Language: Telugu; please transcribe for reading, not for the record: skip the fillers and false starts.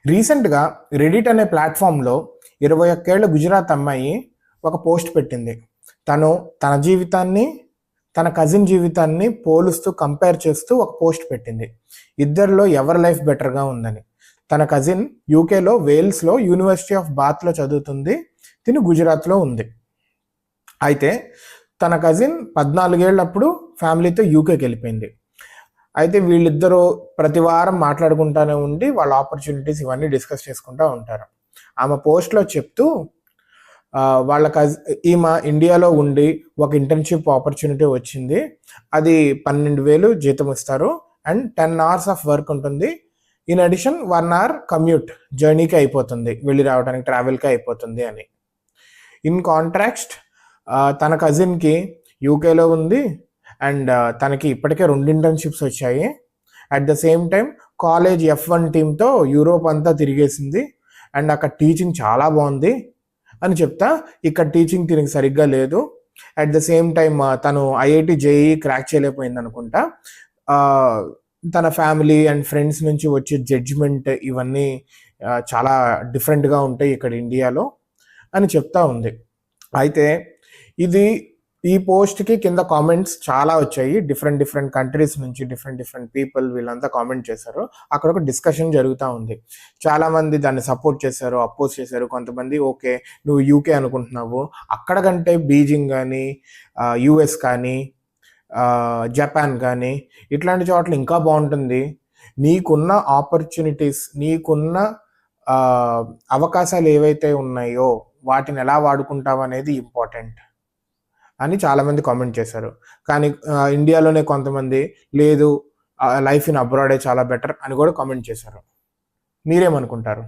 రీసెంట్గా రెడిట్ అనే ప్లాట్ఫామ్లో 21 ఏళ్ల గుజరాత్ అమ్మాయి ఒక పోస్ట్ పెట్టింది. తను తన జీవితాన్ని తన కజిన్ జీవితాన్ని పోలుస్తూ కంపేర్ చేస్తూ ఒక పోస్ట్ పెట్టింది. ఇద్దరిలో ఎవరి లైఫ్ బెటర్గా ఉందని. తన కజిన్ యూకేలో వేల్స్లో యూనివర్సిటీ ఆఫ్ బాత్లో చదువుతుంది, తిను గుజరాత్లో ఉంది. అయితే తన కజిన్ 14 ఏళ్ళప్పుడు ఫ్యామిలీతో యూకేకి వెళ్ళిపోయింది. అయితే వీళ్ళిద్దరూ ప్రతి వారం మాట్లాడుకుంటూనే ఉండి వాళ్ళ ఆపర్చునిటీస్ ఇవన్నీ డిస్కస్ చేసుకుంటూ ఉంటారు. ఆమె పోస్ట్లో చెప్తూ వాళ్ళ ఈమె ఇండియాలో ఉండి ఒక ఇంటర్న్షిప్ ఆపర్చునిటీ వచ్చింది. అది 12,000 జీతం ఇస్తారు అండ్ 10 hours ఆఫ్ వర్క్ ఉంటుంది. ఇన్ అడిషన్ 1 hour కమ్యూట్ జర్నీకి అయిపోతుంది, వెళ్ళి రావడానికి ట్రావెల్కి అయిపోతుంది అని. ఇన్ కాంట్రాక్స్ట్ తన కజిన్కి యూకేలో ఉంది అండ్ తనకి ఇప్పటికే 2 ఇంటర్న్షిప్స్ వచ్చాయి. At the same time college F1 టీంతో యూరోప్ అంతా తిరిగేసింది అండ్ అక్కడ టీచింగ్ చాలా బాగుంది అని చెప్తా, ఇక్కడ టీచింగ్ తిరిగి సరిగ్గా లేదు. అట్ ద సేమ్ టైం తను IIT JEE క్రాక్ చేయలేకపోయింది అనుకుంటా. తన ఫ్యామిలీ అండ్ ఫ్రెండ్స్ నుంచి వచ్చే జడ్జిమెంట్ ఇవన్నీ చాలా డిఫరెంట్గా ఉంటాయి ఇక్కడ ఇండియాలో అని చెప్తా ఉంది. అయితే ఈ పోస్ట్కి కింద కామెంట్స్ చాలా వచ్చాయి. డిఫరెంట్ కంట్రీస్ నుంచి డిఫరెంట్ పీపుల్ వీళ్ళంతా కామెంట్ చేశారు. అక్కడ ఒక డిస్కషన్ జరుగుతూ ఉంది. చాలామంది దాన్ని సపోర్ట్ చేశారు, అపోజ్ చేశారు. కొంతమంది ఓకే నువ్వు యూకే అనుకుంటున్నావు, అక్కడ కంటే బీజింగ్ కానీ US కానీ జపాన్ కానీ ఇట్లాంటి చోట్ల ఇంకా బాగుంటుంది, నీకున్న ఆపర్చునిటీస్ నీకున్న అవకాశాలు ఏవైతే ఉన్నాయో వాటిని ఎలా వాడుకుంటావు అనేది ఇంపార్టెంట్ అని చాలామంది కామెంట్ చేశారు. కానీ ఇండియాలోనే కొంతమంది లేదు లైఫ్ ఇన్ అబ్రాడే చాలా బెటర్ అని కూడా కామెంట్ చేశారు. మీరేమనుకుంటారు?